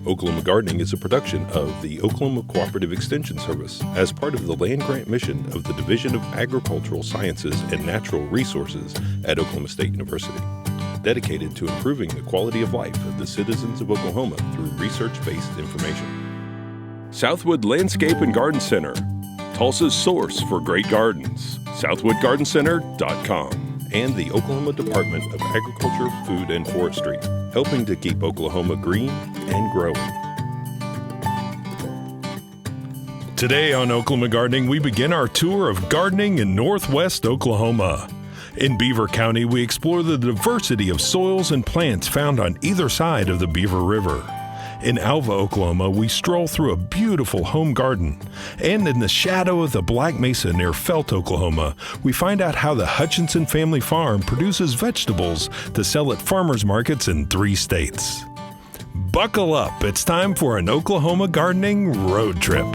Oklahoma Gardening is a production of the Oklahoma Cooperative Extension Service as part of the land grant mission of the Division of Agricultural Sciences and Natural Resources at Oklahoma State University, dedicated to improving the quality of life of the citizens of Oklahoma through research-based information. Southwood Landscape and Garden Center, Tulsa's source for great gardens, southwoodgardencenter.com. And the Oklahoma Department of Agriculture, Food, and Forestry, helping to keep Oklahoma green and growing. Today on Oklahoma Gardening, we begin our tour of gardening in northwest Oklahoma. In Beaver County, we explore the diversity of soils and plants found on either side of the Beaver River. In Alva, Oklahoma, we stroll through a beautiful home garden. And in the shadow of the Black Mesa near Felt, Oklahoma, we find out how the Hutchison Family Farm produces vegetables to sell at farmers markets in 3 states. Buckle up, it's time for an Oklahoma gardening road trip.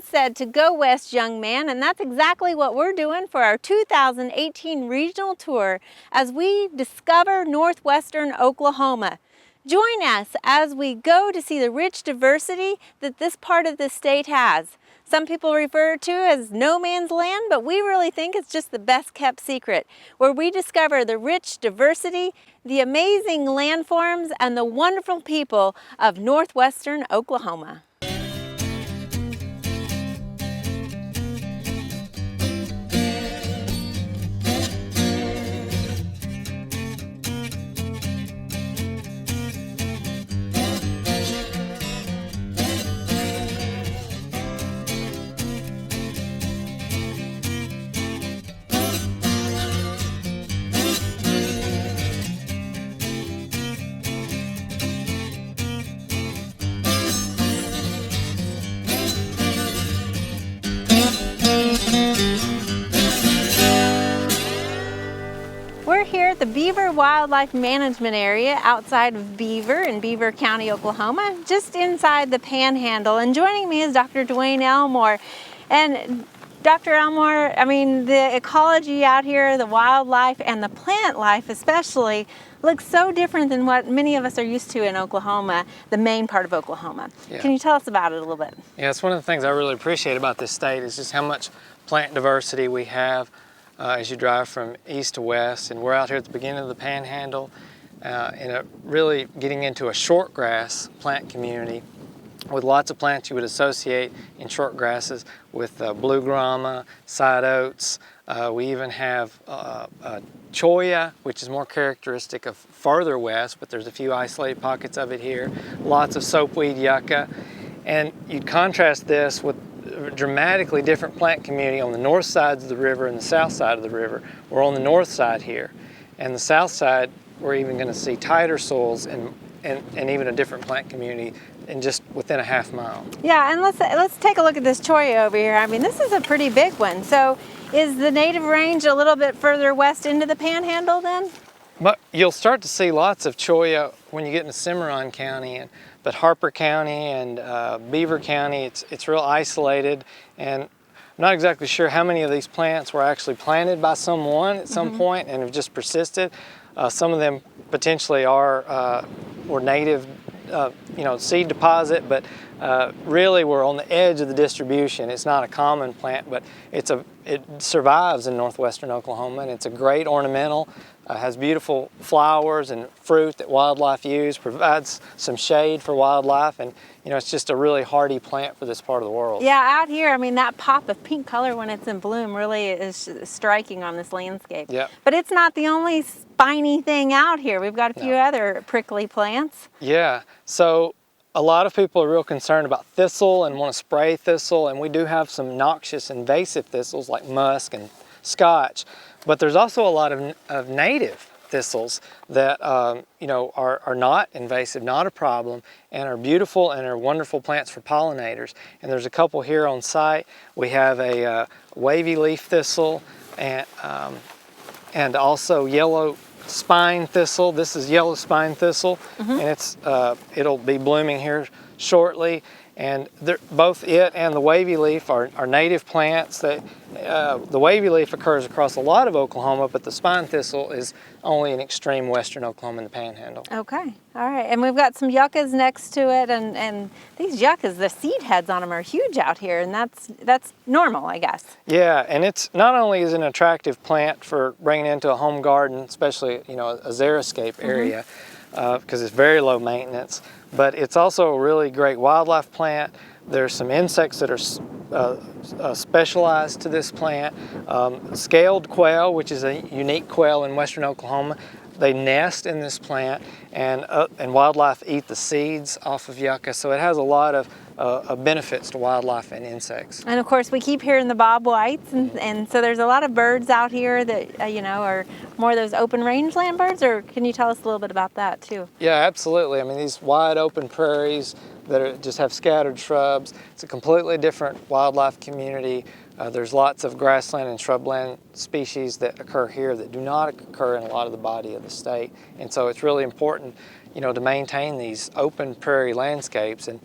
Said to go west, young man, and that's exactly what we're doing for our 2018 regional tour as we discover northwestern Oklahoma. Join us as we go to see the rich diversity that this part of the state has. Some people refer to as no man's land, but we really think it's just the best kept secret, where we discover the rich diversity, the amazing landforms, and the wonderful people of northwestern Oklahoma. We're here at the Beaver Wildlife Management Area outside of Beaver in Beaver County, Oklahoma, just inside the Panhandle. And joining me is Dr. Dwayne Elmore. And Dr. Elmore, I mean, the ecology out here, the wildlife and the plant life especially, looks so different than what many of us are used to in Oklahoma, the main part of Oklahoma. Yeah. Can you tell us about it a little bit? Yeah, it's one of the things I really appreciate about this state is just how much plant diversity we have. As you drive from east to west, and we're out here at the beginning of the Panhandle really getting into a short grass plant community with lots of plants you would associate in short grasses with blue grama, side oats. We even have cholla, which is more characteristic of farther west, but there's a few isolated pockets of it here. Lots of soapweed yucca, and you contrast this with dramatically different plant community on the north sides of the river and the south side of the river. We're on the north side here, and the south side we're even going to see tighter soils and even a different plant community in just within a half mile. Yeah, and let's take a look at this cholla over here. I mean, this is a pretty big one. So is the native range a little bit further west into the Panhandle then? But you'll start to see lots of cholla when you get into Cimarron County, but Harper County and Beaver County, it's real isolated, and I'm not exactly sure how many of these plants were actually planted by someone at some point and have just persisted. Some of them potentially were native, seed deposit, but really we're on the edge of the distribution. It's not a common plant, but it survives in northwestern Oklahoma, and it's a great ornamental. Has beautiful flowers and fruit that wildlife use, provides some shade for wildlife, and it's just a really hardy plant for this part of the world. Yeah, out here, I mean, that pop of pink color when it's in bloom really is striking on this landscape. Yep. But it's not the only spiny thing out here. We've got a few other prickly plants. Yeah, so a lot of people are real concerned about thistle and want to spray thistle, and we do have some noxious invasive thistles like musk and scotch. But there's also a lot of native thistles that are not invasive, not a problem, and are beautiful and are wonderful plants for pollinators. And there's a couple here on site. We have a wavy leaf thistle, and also yellow spine thistle. This is yellow spine thistle, and it'll be blooming here shortly. And both it and the wavy leaf are native plants. The wavy leaf occurs across a lot of Oklahoma, but the spine thistle is only in extreme western Oklahoma in the Panhandle. Okay, all right. And we've got some yuccas next to it, and these yuccas, the seed heads on them are huge out here, and that's normal, I guess. Yeah, and it's not only is it an attractive plant for bringing into a home garden, especially a xeriscape area, because it's very low maintenance, but it's also a really great wildlife plant. There's some insects that are specialized to this plant. Scaled quail, which is a unique quail in western Oklahoma, they nest in this plant, and wildlife eat the seeds off of yucca, so it has a lot of benefits to wildlife and insects. And of course, we keep hearing the bobwhites, and so there's a lot of birds out here that are more of those open rangeland birds. Or can you tell us a little bit about that too? Yeah, absolutely. I mean, these wide open prairies that just have scattered shrubs. It's a completely different wildlife community. There's lots of grassland and shrubland species that occur here that do not occur in a lot of the body of the state. And so it's really important, to maintain these open prairie landscapes. And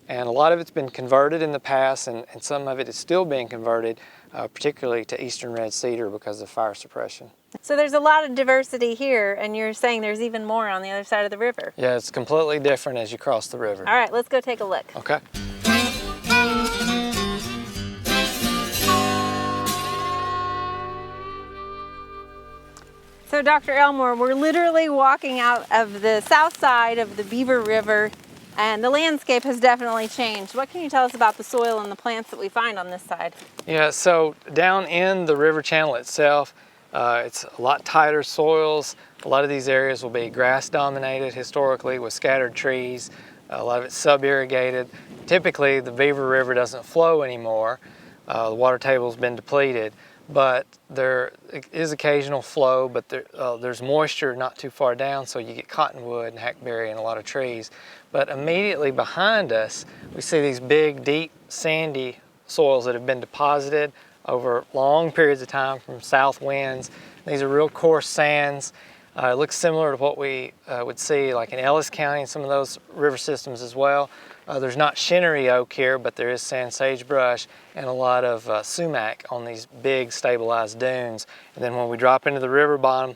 a lot of it's been converted in the past, and some of it is still being converted, particularly to eastern red cedar because of fire suppression. So there's a lot of diversity here, and you're saying there's even more on the other side of the river. Yeah, it's completely different as you cross the river. All right, let's go take a look. Okay. So Dr. Elmore, we're literally walking out of the south side of the Beaver River, and the landscape has definitely changed. What can you tell us about the soil and the plants that we find on this side? Yeah, so down in the river channel itself, it's a lot tighter soils. A lot of these areas will be grass dominated historically with scattered trees. A lot of it's sub-irrigated. Typically the Beaver River doesn't flow anymore. The water table's been depleted, but there is occasional flow, but there's moisture not too far down, so you get cottonwood and hackberry and a lot of trees. But immediately behind us, we see these big, deep, sandy soils that have been deposited over long periods of time from south winds. These are real coarse sands. It looks similar to what we would see like in Ellis County and some of those river systems as well. There's not shinnery oak here, but there is sand sagebrush and a lot of sumac on these big stabilized dunes. And then when we drop into the river bottom,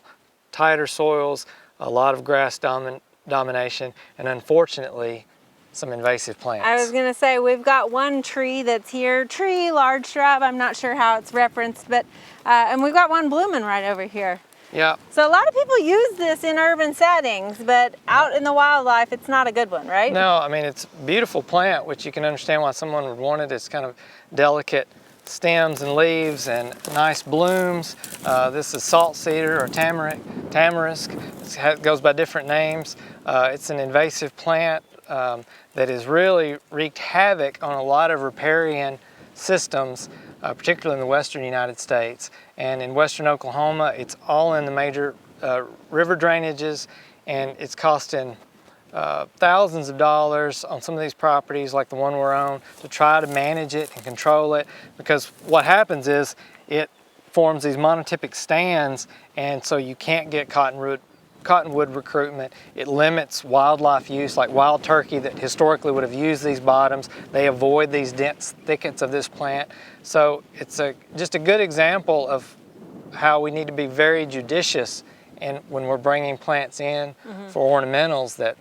tighter soils, a lot of grass domination, and unfortunately, some invasive plants. I was gonna say, we've got one tree that's here, large shrub, I'm not sure how it's referenced, but, and we've got one blooming right over here. Yeah. So a lot of people use this in urban settings, but out in the wildlife, it's not a good one, right? No, I mean, it's a beautiful plant, which you can understand why someone would want it. It's kind of delicate stems and leaves and nice blooms. This is salt cedar or tamarisk. It goes by different names. It's an invasive plant that has really wreaked havoc on a lot of riparian systems, particularly in the western United States. And in western Oklahoma, it's all in the major river drainages, and it's costing thousands of dollars on some of these properties like the one we're on to try to manage it and control it, because what happens is it forms these monotypic stands, and so you can't get cottonwood recruitment. It limits wildlife use, like wild turkey that historically would have used these bottoms. They avoid these dense thickets of this plant. So it's just a good example of how we need to be very judicious when we're bringing plants in for ornamentals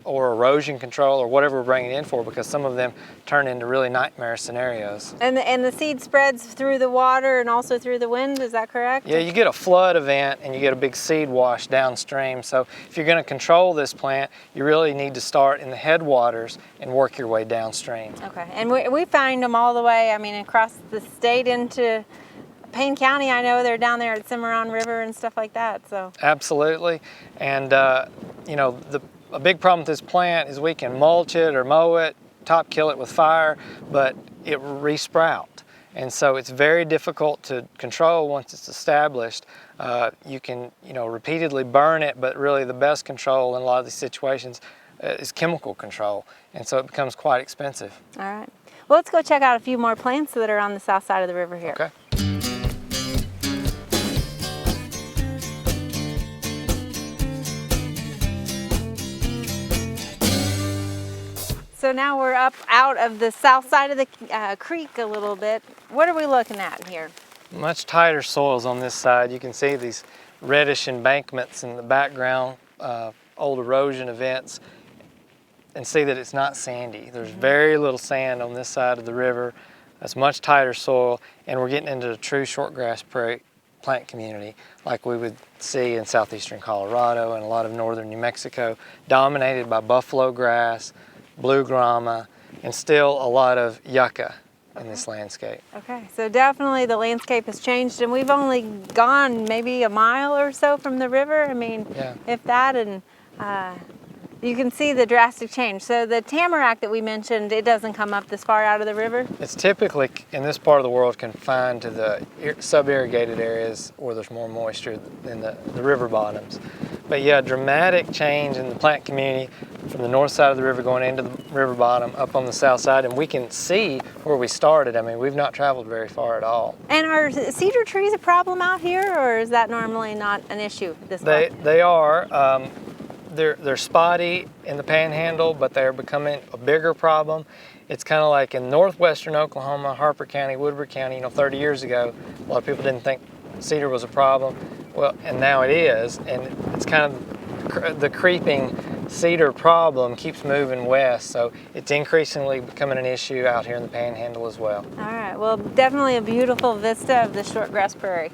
or erosion control or whatever we're bringing in for, because some of them turn into really nightmare scenarios. And the seed spreads through the water and also through the wind, is that correct? Yeah, you get a flood event and you get a big seed wash downstream. So if you're going to control this plant, you really need to start in the headwaters and work your way downstream. Okay, and we find them all the way, I mean, across the state into Payne County. I know they're down there at Cimarron River and stuff like that, so. Absolutely, and a big problem with this plant is we can mulch it or mow it, top kill it with fire, but it re-sprout. And so it's very difficult to control once it's established. You can, repeatedly burn it, but really the best control in a lot of these situations is chemical control. And so it becomes quite expensive. All right. Well, let's go check out a few more plants that are on the south side of the river here. Okay. so now we're up out of the south side of the creek a little bit. What are we looking at here? Much tighter soils on this side. You can see these reddish embankments in the background, old erosion events, and see that it's not sandy. There's very little sand on this side of the river. That's much tighter soil, and we're getting into a true shortgrass prairie plant community like we would see in southeastern Colorado and a lot of northern New Mexico, dominated by buffalo grass, blue grama, and still a lot of yucca in this landscape. Okay, so definitely the landscape has changed, and we've only gone maybe a mile or so from the river. I mean, Yeah. if that, and you can see the drastic change. So the tamarack that we mentioned, it doesn't come up this far out of the river? It's typically, in this part of the world, confined to the sub-irrigated areas where there's more moisture than the river bottoms. But yeah, dramatic change in the plant community from the north side of the river going into the river bottom up on the south side, and we can see where we started. I mean, we've not traveled very far at all. And are cedar trees a problem out here, or is that normally not an issue this way? They are. They're spotty in the panhandle, but they're becoming a bigger problem. It's kind of like in northwestern Oklahoma, Harper County, Woodward County, 30 years ago, a lot of people didn't think cedar was a problem. Well, and now it is, and it's kind of the creeping cedar problem keeps moving west, so it's increasingly becoming an issue out here in the panhandle as well. All right, well, definitely a beautiful vista of the shortgrass prairie.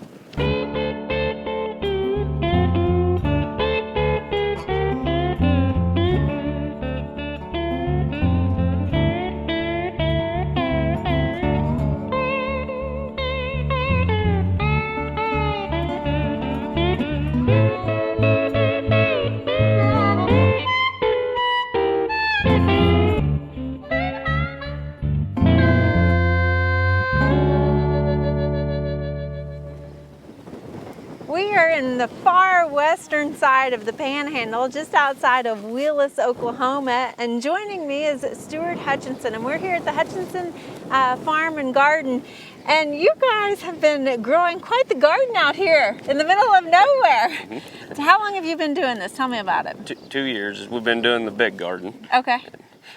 We are in the far western side of the Panhandle, just outside of Wheelus, Oklahoma, and joining me is Stuart Hutchison, and we're here at the Hutchison Farm and Garden. And you guys have been growing quite the garden out here in the middle of nowhere. So how long have you been doing this? Tell me about it. 2 years. We've been doing the big garden. Okay.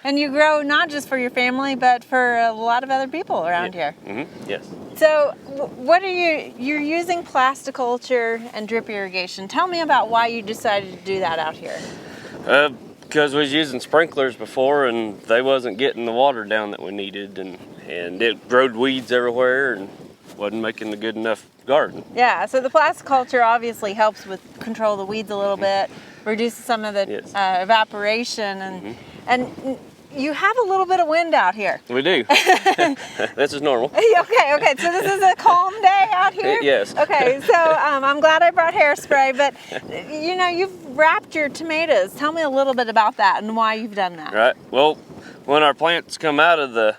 And you grow not just for your family, but for a lot of other people around here. Mm-hmm. Yes. So what are you're using plasticulture and drip irrigation. Tell me about why you decided to do that out here. Because we was using sprinklers before and they wasn't getting the water down that we needed, and it growed weeds everywhere and wasn't making a good enough garden. Yeah, so the plasticulture obviously helps with control the weeds a little bit, reduces some of the Yes. Evaporation, and you have a little bit of wind out here. We do. This is normal. Okay, so this is a calm day out here? Yes. Okay, so I'm glad I brought hairspray, but you've wrapped your tomatoes. Tell me a little bit about that and why you've done that. Right. Well, when our plants come out of the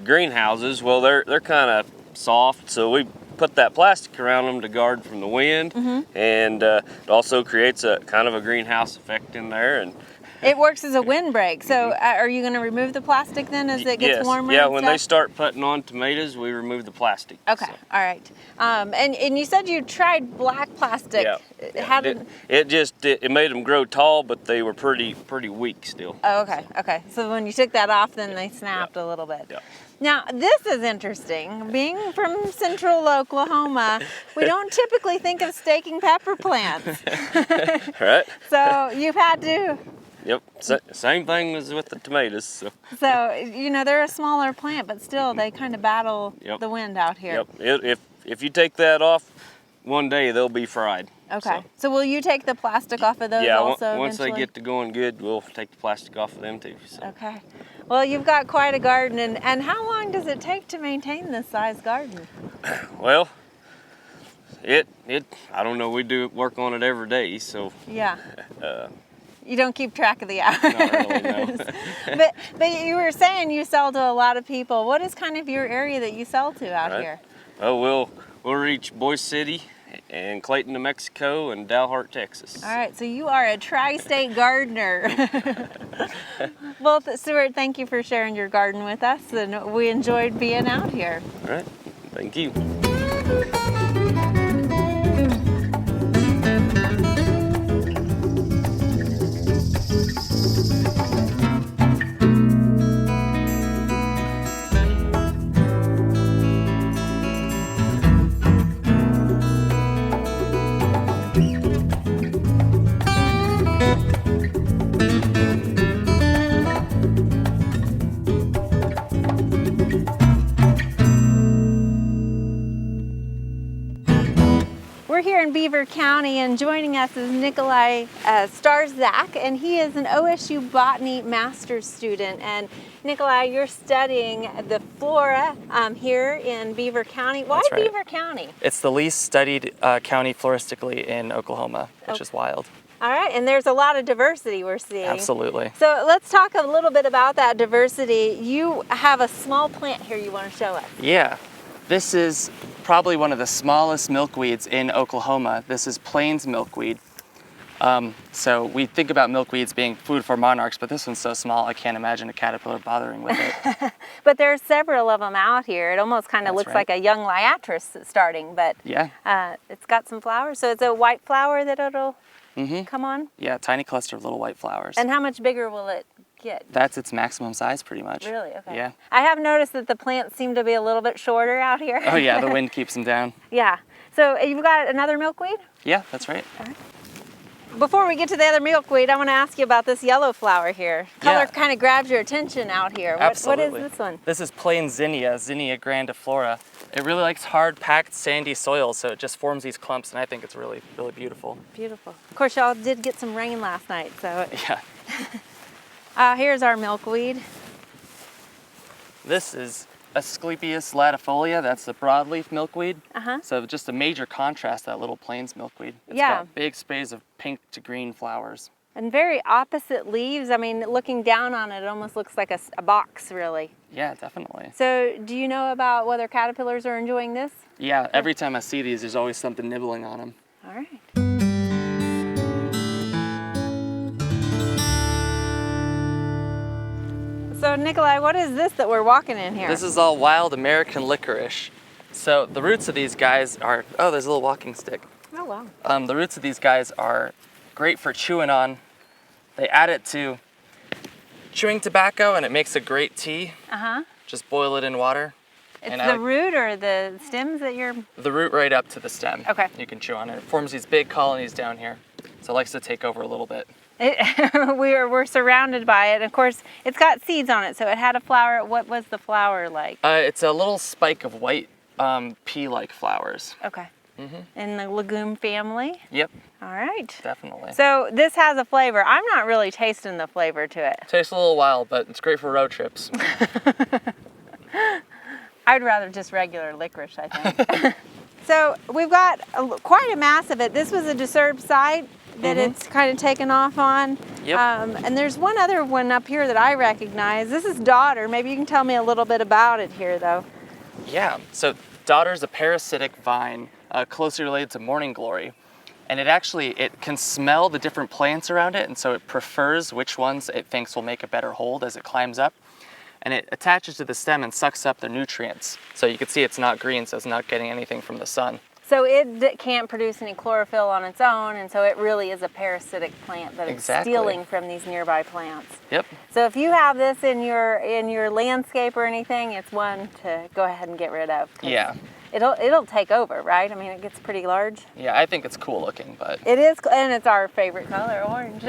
greenhouses, well, they're kind of soft, so we put that plastic around them to guard from the wind, and it also creates a kind of a greenhouse effect in there. And it works as a windbreak. So are you going to remove the plastic then as it gets yes. warmer? Yeah, and when stuff? they start putting on tomatoes, we remove the plastic. Okay, so. all right. And you said you tried black plastic. Yeah. How did? It made them grow tall, but they were pretty weak still. Oh, okay. So when you took that off, then they snapped a little bit. Yeah. Now, this is interesting. Being from central Oklahoma, we don't typically think of staking pepper plants. Right. So you've had to. Yep. Same thing as with the tomatoes. So they're a smaller plant, but still they kind of battle the wind out here. Yep. If you take that off, one day they'll be fried. Okay. So will you take the plastic off of those also Yeah, once eventually? they get to going good, we'll take the plastic off of them too. So. Okay. Well, you've got quite a garden, and how long does it take to maintain this size garden? Well, I don't know, we do work on it every day, so. Yeah. You don't keep track of the hours. Not really, no. but you were saying you sell to a lot of people. What is kind of your area that you sell to out here? Oh, we'll reach Boise City and Clayton, New Mexico, and Dalhart, Texas. All right, so you are a tri-state gardener. Well, Stuart, thank you for sharing your garden with us, and we enjoyed being out here. All right, thank you. here in Beaver County, and joining us is Nikolai Starzak, and he is an OSU Botany Master's student. And Nikolai, you're studying the flora here in Beaver County. Why That's right. Beaver County? It's the least studied county floristically in Oklahoma, which is wild. All right, and there's a lot of diversity we're seeing. Absolutely. So let's talk a little bit about that diversity. You have a small plant here you want to show us. Yeah, this is probably one of the smallest milkweeds in Oklahoma. This is plains milkweed. So we think about milkweeds being food for monarchs, but this one's so small I can't imagine a caterpillar bothering with it. But there are several of them out here. It almost kind of That's looks right. like a young liatris starting, but Yeah. it's got some flowers. So it's a white flower that it'll come on. Yeah, tiny cluster of little white flowers. And how much bigger will it get? That's its maximum size pretty much. Really? Okay. Yeah. I have noticed that the plants seem to be a little bit shorter out here. Oh yeah, the wind keeps them down. Yeah. So you've got another milkweed? Yeah, that's right. Before we get to the other milkweed, I want to ask you about this yellow flower here. Color Yeah. kind of grabs your attention out here. Absolutely. What is this one? This is plain zinnia, Zinnia grandiflora. It really likes hard, packed, sandy soils, so it just forms these clumps, and I think it's really, really beautiful. Beautiful. Of course, y'all did get some rain last night, so. Yeah. Here's our milkweed. This is Asclepias latifolia. That's the broadleaf milkweed. Uh-huh. So just a major contrast to that little plains milkweed. It's Yeah. got big sprays of pink to green flowers. And very opposite leaves. I mean, looking down on it, it almost looks like a box, really. Yeah, definitely. So do you know about whether caterpillars are enjoying this? Yeah, every time I see these, there's always something nibbling on them. All right. So Nikolai, what is this that we're walking in here? This is all wild American licorice. So the roots of these guys are, oh, there's a little walking stick. Oh, wow. The roots of these guys are great for chewing on. They add it to chewing tobacco and it makes a great tea. Uh-huh. Just boil it in water. It's and the root or the stems that you're... The root right up to the stem. Okay. You can chew on it. It forms these big colonies down here. So it likes to take over a little bit. We're surrounded by it. Of course, it's got seeds on it, so it had a flower. What was the flower like? It's a little spike of white pea-like flowers. Okay. In the legume family? Yep, All right. definitely. So this has a flavor. I'm not really tasting the flavor to it. Tastes a little wild, but it's great for road trips. I'd rather just regular licorice, I think. So we've got quite a mass of it. This was a disturbed site that it's kind of taken off on. Yep. And there's one other one up here that I recognize. This is Daughter. Maybe you can tell me a little bit about it here, though. Yeah, so Daughter's a parasitic vine closely related to morning glory. And it can smell the different plants around it, and so it prefers which ones it thinks will make a better hold as it climbs up. And it attaches to the stem and sucks up the nutrients. So you can see it's not green, so it's not getting anything from the sun. So it can't produce any chlorophyll on its own, and so it really is a parasitic plant that it's stealing from these nearby plants. Yep. So if you have this in your landscape or anything, it's one to go ahead and get rid of. Yeah. It'll take over, right? I mean, it gets pretty large. Yeah, I think it's cool looking, but... It is, and it's our favorite color, orange.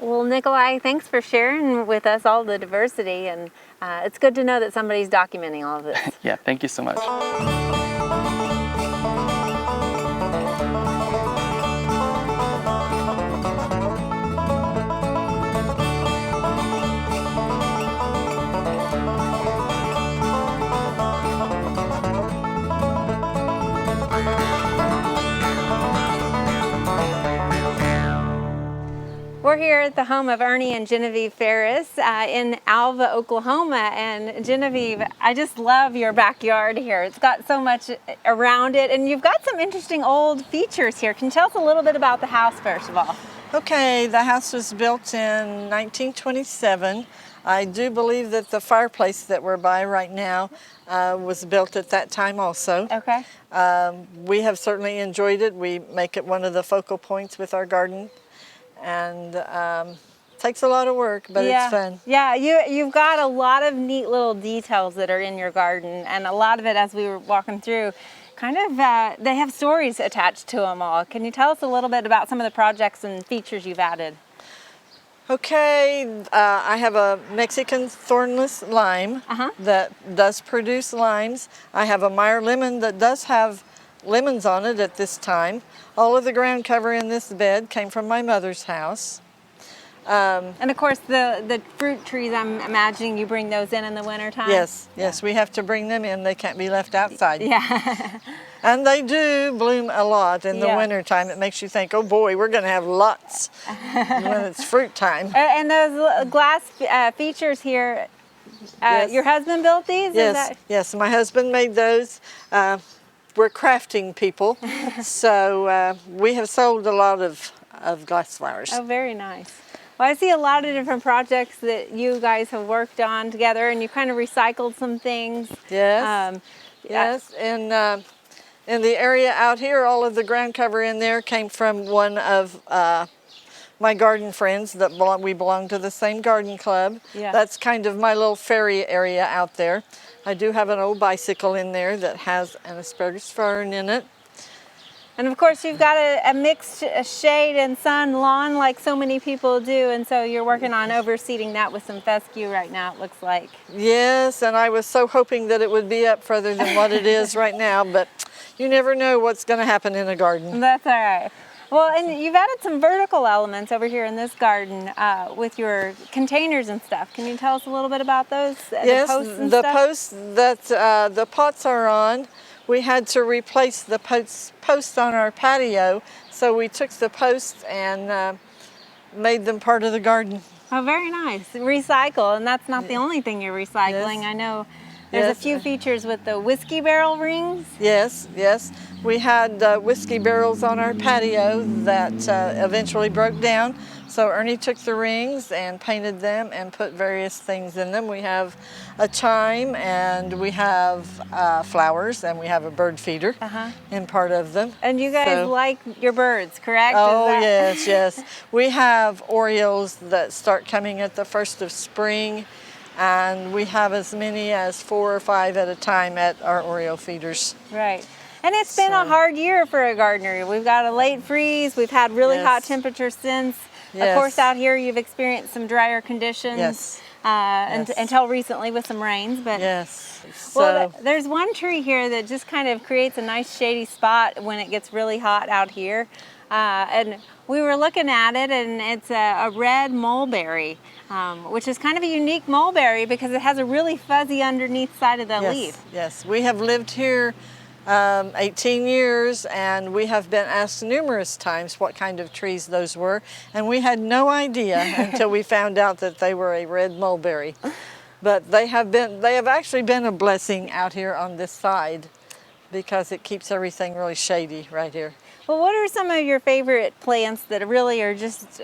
Well, Nikolai, thanks for sharing with us all the diversity, and it's good to know that somebody's documenting all of this. Yeah, thank you so much. We're here at the home of Ernie and Genevieve Ferris in Alva, Oklahoma. And Genevieve, I just love your backyard here. It's got so much around it, and you've got some interesting old features here. Can you tell us a little bit about the house, first of all? Okay, the house was built in 1927. I do believe that the fireplace that we're by right now was built at that time also. Okay. We have certainly enjoyed it. We make it one of the focal points with our garden. And takes a lot of work, but it's fun. Yeah, you've got a lot of neat little details that are in your garden, and a lot of it, as we were walking through, kind of, they have stories attached to them all. Can you tell us a little bit about some of the projects and features you've added? Okay, I have a Mexican thornless lime that does produce limes. I have a Meyer lemon that does have lemons on it at this time. All of the ground cover in this bed came from my mother's house. And of course, the fruit trees, I'm imagining you bring those in the wintertime? Yes, yes, we have to bring them in. They can't be left outside. Yeah. And they do bloom a lot in the Yeah. wintertime. It makes you think, oh boy, we're going to have lots when it's fruit time. And those glass features here, Yes. your husband built these? Is Yes, that... yes, my husband made those. We're crafting people, so we have sold a lot of glass flowers. Oh, very nice. Well, I see a lot of different projects that you guys have worked on together, and you kind of recycled some things. Yes, yes, and in the area out here, all of the ground cover in there came from one of my garden friends that we belong to the same garden club. Yeah. That's kind of my little fairy area out there. I do have an old bicycle in there that has an asparagus fern in it. And of course, you've got a mixed shade and sun lawn like so many people do, and so you're working on overseeding that with some fescue right now, it looks like. Yes, and I was so hoping that it would be up further than what it is right now, but you never know what's going to happen in a garden. That's all right. Well, and you've added some vertical elements over here in this garden with your containers and stuff. Can you tell us a little bit about those? Yes, the posts and the stuff? posts that the pots are on, we had to replace the posts on our patio, so we took the posts and made them part of the garden. Oh, very nice. Recycle, and that's not the only thing you're recycling. Yes. I know there's Yes. a few features with the whiskey barrel rings. Yes, yes. We had whiskey barrels on our patio that eventually broke down. So Ernie took the rings and painted them and put various things in them. We have a chime and we have flowers and we have a bird feeder in part of them. And you guys So- like your birds, correct? Oh, Is that- yes, yes. We have orioles that start coming at the first of spring, and we have as many as 4 or 5 at a time at our oriole feeders. Right. And it's been a So- hard year for a gardener. We've got a late freeze. We've had really Yes. hot temperatures since. Of Yes. course, out here you've experienced some drier conditions. Yes. And, Yes. until recently with some rains. But Yes. well, there's one tree here that just kind of creates a nice shady spot when it gets really hot out here. And we were looking at it, and it's a red mulberry, which is kind of a unique mulberry because it has a really fuzzy underneath side of the yes, leaf. yes. We have lived here 18 years, and we have been asked numerous times what kind of trees those were, and we had no idea until we found out that they were a red mulberry. But they have actually been a blessing out here on this side because it keeps everything really shady right here. Well, what are some of your favorite plants that really are just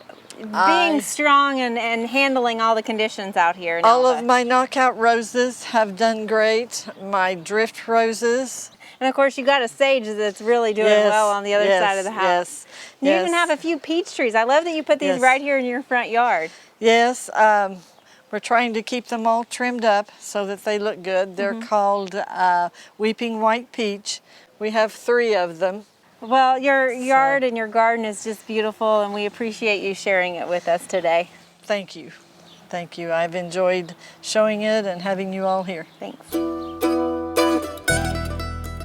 being strong and handling all the conditions out here in All Alva? of my knockout roses have done great. My drift roses. And of course, you got a sage that's really doing Yes, well on the other yes, side of the house. yes, You yes. even have a few peach trees. I love that you put these Yes. right here in your front yard. Yes, we're trying to keep them all trimmed up so that they look good. They're called Weeping White Peach. We have 3 of them. Well, your yard and your garden is just beautiful, and we appreciate you sharing it with us today. Thank you. Thank you. I've enjoyed showing it and having you all here. Thanks.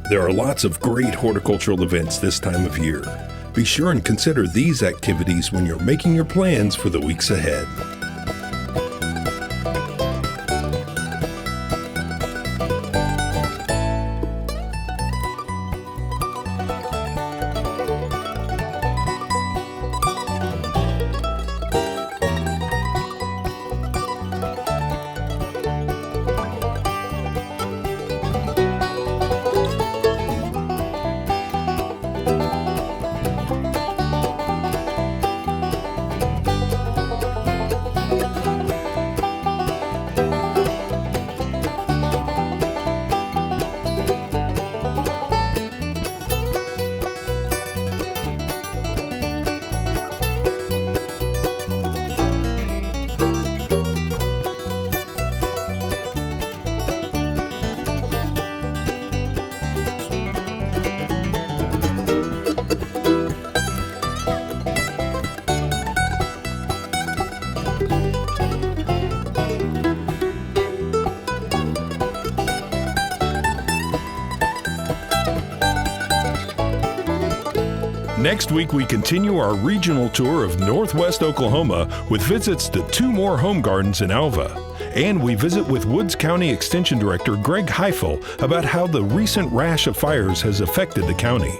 There are lots of great horticultural events this time of year. Be sure and consider these activities when you're making your plans for the weeks ahead. Next week, we continue our regional tour of Northwest Oklahoma with visits to 2 more home gardens in Alva. And we visit with Woods County Extension Director Greg Heifel about how the recent rash of fires has affected the county.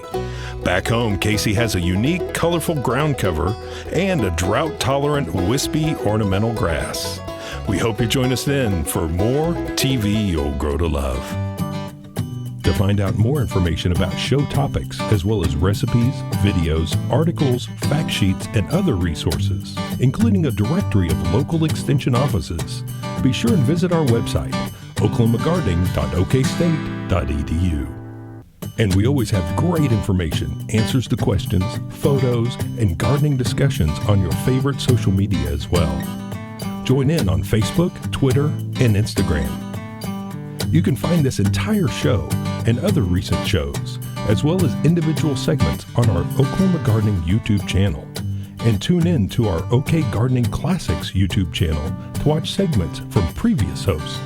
Back home, Casey has a unique, colorful ground cover and a drought-tolerant, wispy ornamental grass. We hope you join us then for more TV you'll grow to love. To find out more information about show topics, as well as recipes, videos, articles, fact sheets, and other resources, including a directory of local extension offices, be sure and visit our website, oklahomagardening.okstate.edu. And we always have great information, answers to questions, photos, and gardening discussions on your favorite social media as well. Join in on Facebook, Twitter, and Instagram. You can find this entire show and other recent shows, as well as individual segments on our Oklahoma Gardening YouTube channel. And tune in to our OK Gardening Classics YouTube channel to watch segments from previous hosts.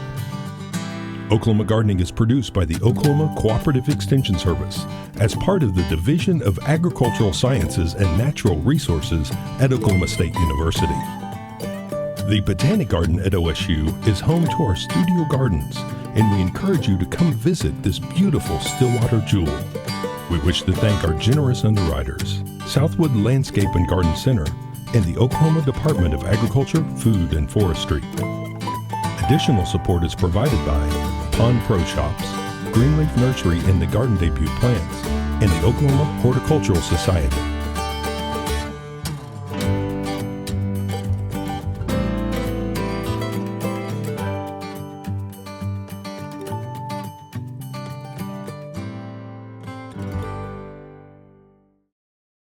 Oklahoma Gardening is produced by the Oklahoma Cooperative Extension Service as part of the Division of Agricultural Sciences and Natural Resources at Oklahoma State University. The Botanic Garden at OSU is home to our studio gardens, and we encourage you to come visit this beautiful Stillwater jewel. We wish to thank our generous underwriters, Southwood Landscape and Garden Center, and the Oklahoma Department of Agriculture, Food, and Forestry. Additional support is provided by Pond Pro Shops, Greenleaf Nursery and the Garden Debut Plants, and the Oklahoma Horticultural Society.